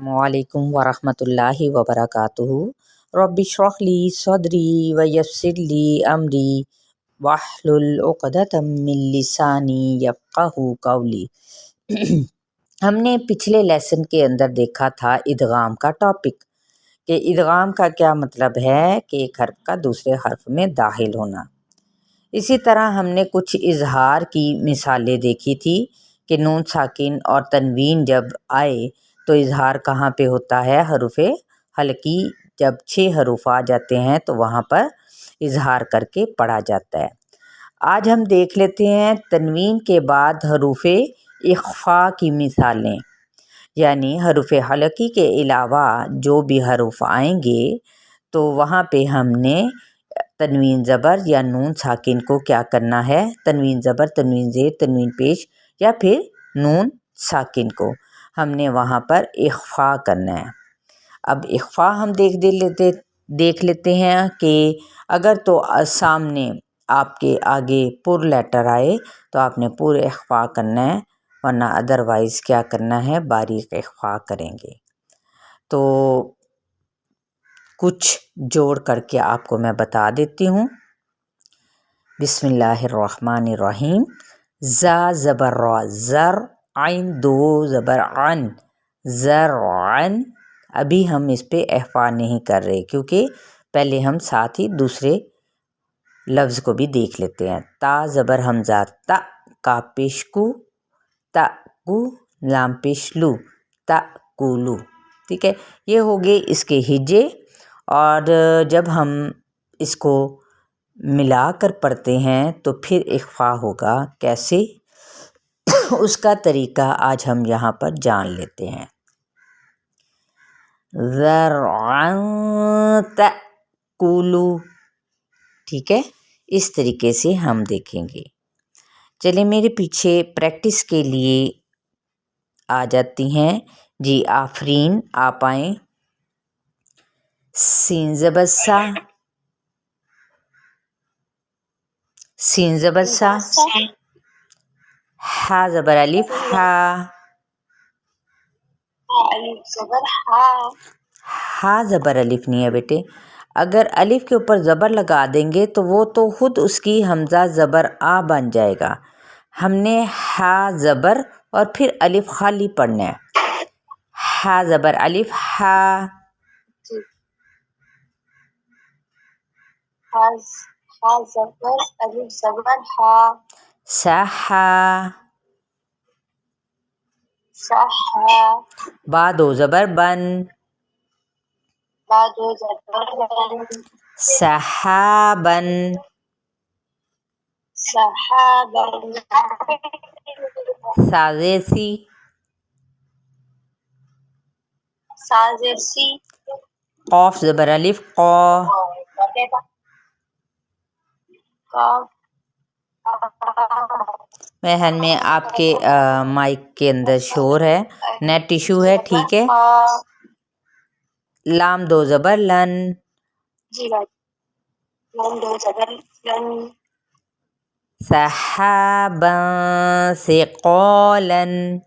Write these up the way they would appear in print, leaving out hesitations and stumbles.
वालेकुम वरहमतुल्लाहि वबरकातुहू। रब्बि इश्रह ली सदरी वयस्सिर ली अमरी वाहलुल उक़दतम मिन लिसानी यफ़क़हू क़ौली। हमने पिछले लेसन के अंदर देखा था इदगाम का टॉपिक कि इदगाम का क्या मतलब है कि एक हर्फ का दूसरे हर्फ में दाखिल होना। इसी तरह हमने कुछ इजहार की मिसालें देखी थी कि नून साकिन और तनवीन जब आए तो इजहार कहाँ पे होता है, हरूफे हल्की जब 6 हरूफ आ जाते हैं तो वहाँ पर इजहार करके पढ़ा जाता है। आज हम देख लेते हैं तनवीन के बाद हरूफे इख्फा की मिसालें, यानी हरूफे हल्की के अलावा जो भी हरूफ आएंगे तो वहाँ पे हमने तनवीन ज़बर या नून साकिन को क्या करना है, तनवीन ज़बर, तनवीन ज़ेर, तनवीन पेश या फिर नून साकिन को हमने वहाँ पर इख्फा करना है। अब इख्फा हम देख लेते हैं कि अगर तो सामने आपके आगे पुर लेटर आए तो आपने पूरे इख्फा करना है, वरना अदरवाइज़ क्या करना है, बारीक इख्फा करेंगे। तो कुछ जोड़ करके आपको मैं बता देती हूँ। बिस्मिल्लाहिर्रहमानिर्रहीम। ज़ा ज़बर रा, ज़र, आइन दो ज़बर अन, ज़रअन। अभी हम इस पे इख्फा नहीं कर रहे क्योंकि पहले हम साथ ही दूसरे लफ्ज़ को भी देख लेते हैं। ता ज़बर हमज़ा ता, का पेशकू ता कु, लाम पेशलू ता कुलू। ठीक है, ये हो गए इसके हिज्जे। और जब हम इसको मिला कर पढ़ते हैं तो फिर इख्फा होगा कैसे, उसका तरीका आज हम यहाँ पर जान लेते हैं। ज़रअन तअकुलू, ठीक है, इस तरीके से हम देखेंगे। चलिए मेरे पीछे प्रैक्टिस के लिए आ जाती हैं जी आफरीन, आप आएँ। सीन ज़बर सा, सीन ज़बर सा, हा ज़बर अलिफ हा, हा ज़बर अलिफ नहीं है बेटे। अगर अलिफ के ऊपर ज़बर लगा देंगे तो वो तो खुद उसकी हमज़ा ज़बर आ बन जाएगा। हमने हा ज़बर और फिर अलिफ खाली पढ़ना है। हा ज़बर अलिफ हा, हा ज़बर अलिफ ज़बर हा, सहा, सहा, बा दो ज़बर बन, बा दो ज़बर बन, सहाबन, सहाबन, साज़ेसी, साज़ेसी, क़ाफ ज़बर अलिफ क़ा, महन में आपके माइक के अंदर शोर है, नेट इशू है, ठीक है। लाम दो ज़बर लन, लाम दो ज़बर लन, सहाबन सिक़ालन,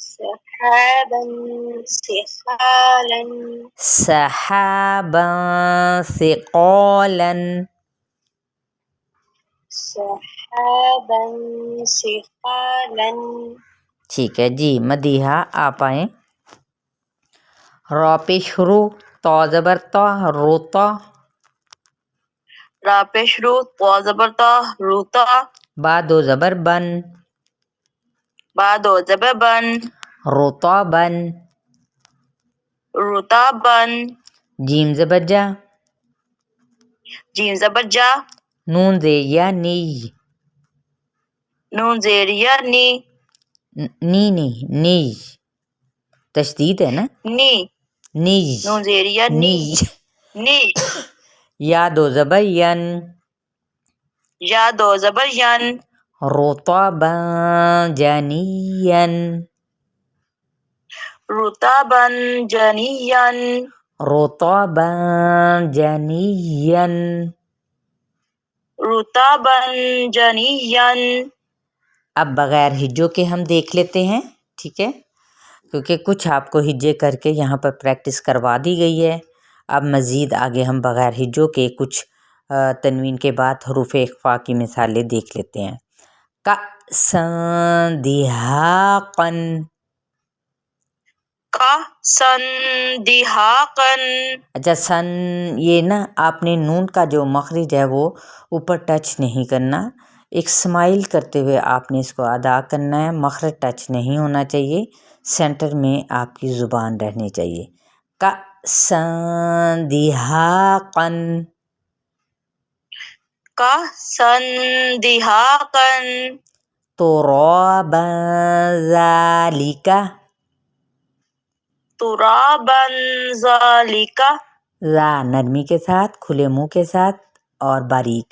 सहाबन सिक़ालन, सहाबन सिक़ालन, सहाबन सिक़ालन। ठीक है जी। मदीहा आप आएँ। रा पे शुरू, ता ज़बर ता, रोता, रा पे शुरू, ता ज़बर ता, रूता, बा दो ज़बर बन, बा दो ज़बर बन, रोता बन, रूता बन, जीम ज़बर जा, जीम ज़बर जा, नून ज़ेरिया नी, नून ज़ेरिया नी, नी तशदीद है ना, नी, नीज, नून ज़ेरिया नी, नी, या दो ज़बर यन, या दो ज़बर यन, रुतबन जनियन, रुतबन जनियन, रुतबन जनियन, रुतबन जनियन। अब बगैर हिज्जों के हम देख लेते हैं, ठीक है। کیونکہ کچھ آپ کو ہجے کر کے یہاں پر پریکٹس کروا دی گئی ہے. اب مزید آگے ہم بغیر ہجوں کے کچھ تنوین کے بعد حروف اخفا کی مثالیں دیکھ لیتے ہیں. کأسًا دہاقًا. کأسًا دہاقًا. اچھا سن یہ نا آپ نے نون کا جو مخرج ہے وہ اوپر ٹچ نہیں کرنا، ایک اسمائل کرتے ہوئے آپ نے اس کو ادا کرنا ہے. مخرج ٹچ نہیں ہونا چاہیے، سینٹر میں آپ کی زبان رہنی چاہیے. کأسًا دہاقًا. کأسًا دہاقًا. ترابا ذالک. ترابا ذالک. ذا نرمی کے ساتھ، کھلے منہ کے ساتھ اور باریک.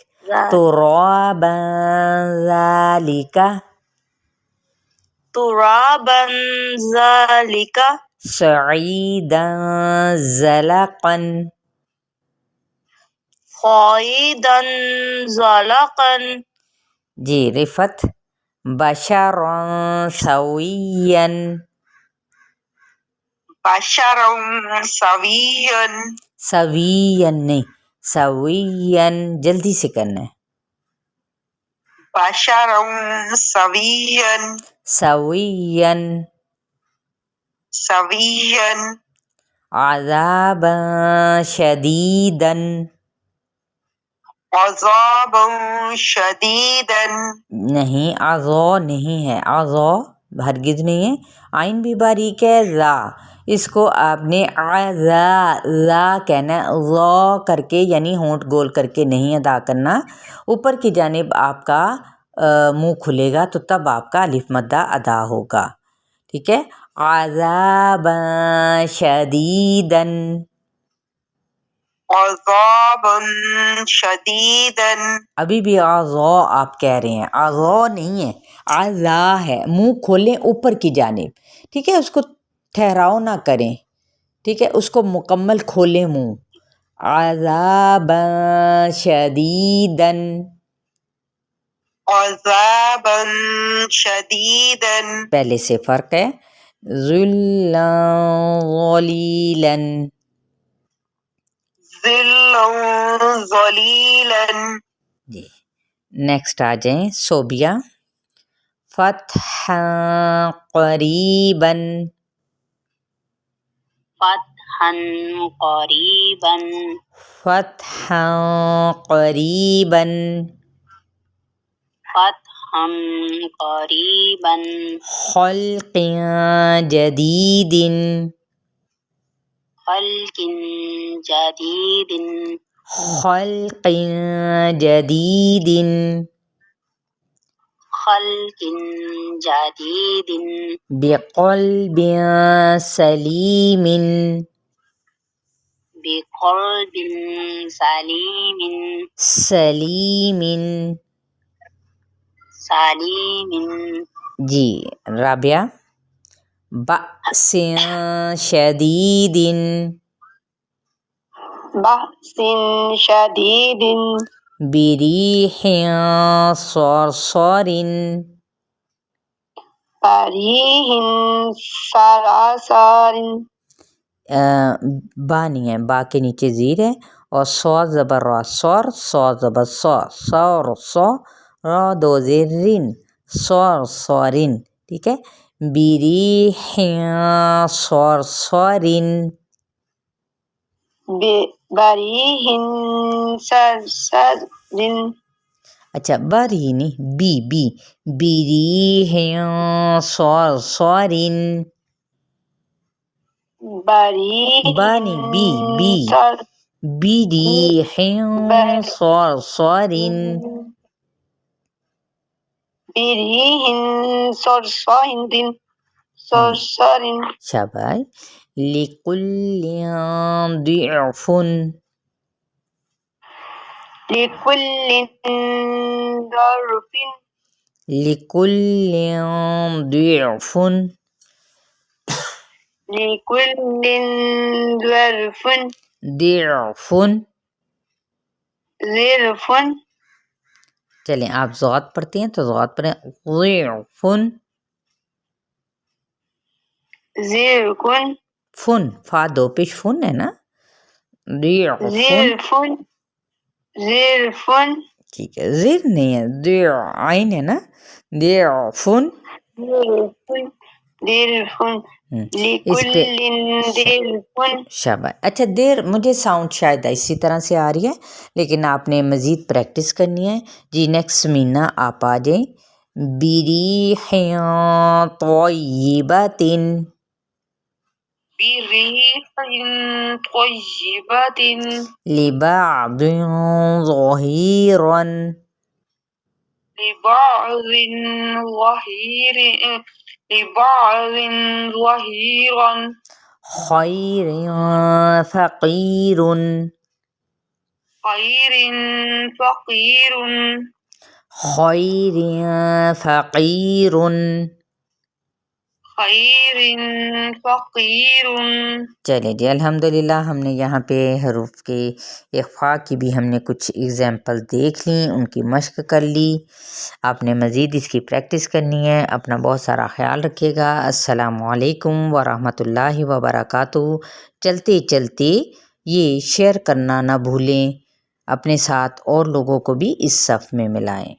ترابا ذالک. ترابا ذالک. صعیدا زلقا. صعیدا زلقا. جی رفت. بشرا سویا. بشرا سویا. سویا نہیں، سویا جلدی سے کرنا ہے. بشرا سویا. سویا. سویا. عذابا شدیدا. عذابا شدیدا. نہیں عذا نہیں ہے، عذا ہرگز نہیں ہے. عین بھی باریک ہے. ذا اس کو آپ نے ذا کہنا ہے، ذا کر کے یعنی ہونٹ گول کر کے نہیں ادا کرنا. اوپر کی جانب آپ کا منہ کھلے گا تو تب آپ کا الف مدہ ادا ہوگا. ٹھیک ہے. عذابا شدیدا. عذابا شدیدا. ابھی بھی عذا آپ کہہ رہے ہیں، عذا نہیں ہے، عذا ہے. منہ کھولیں اوپر کی جانب. ٹھیک ہے. اس کو ٹھہراؤ نہ کریں. ٹھیک ہے. اس کو مکمل کھولیں منہ. عذابا شدیدا. عذابا شدیدا. پہلے سے فرق ہے. ذلا ظلیلا. ذلا ظلیلا. جی نیکسٹ آ جائیں صوبیہ. فتحا قریبا. فتحا قریبا. فتحا قریبا. فتحا قریبا. خلق جدید. خلق جدید. خلق جدید. خلق جدید. بقلب سلیم. بقلب سلیم. سلیم. سلیم. جی رابعہ. بأس شدید. بأس شدید. بریح صرصر. فریح صرصر. با نہیں ہے، با کے نیچے زیر ہے اور سو زبر را. سور سو زبر سو. سور سو را دو زیر رن. سور سورن. ٹھیک ہے. بریح صرصر. بریح صرصر. اچھا بری نہیں، بی بریح صرصر. بریح بانی بی بریح صرصر. بریح صرصر. صرصر. شاباش. لکل ضعف. لكل ظرف. لکل ضعف. لكل ظرف. ضعف. ظرف. چلیں آپ ضاد پڑھتے ہیں تو ضاد پڑھیں. ضعف. زركن فن، فا دو پیش فن ہے نا، ضعف زرف زرف ٹھیک ہے، زر نہیں ہے، عین ہے نا، ضعف درف اس پہ لكل درف شاباش۔ اچھا دیر مجھے ساؤنڈ شاید اسی طرح سے آ رہی ہے، لیکن آپ نے مزید پریکٹس کرنی ہے۔ جی نیکسٹ سمینہ آپ آ جائیں۔ بِرِیحٍ طَیِّبَةٍ، بريح طيبة لِبَعْضٍ ظَهِيرًا، لبعض ظهير لبعض ظهيرا خَيْرٍ فَقِيرٌ، خير فقير خَيْرٍ فَقِيرٌ۔ خير فقير چلے جی الحمدللہ ہم نے یہاں پہ حروف کے اخفاء کی بھی ہم نے کچھ ایگزامپل دیکھ لیں، ان کی مشق کر لی۔ آپ نے مزید اس کی پریکٹس کرنی ہے۔ اپنا بہت سارا خیال رکھیے گا۔ السلام علیکم ورحمۃ اللہ وبرکاتہ۔ چلتے چلتے یہ شیئر کرنا نہ بھولیں، اپنے ساتھ اور لوگوں کو بھی اس صف میں ملائیں۔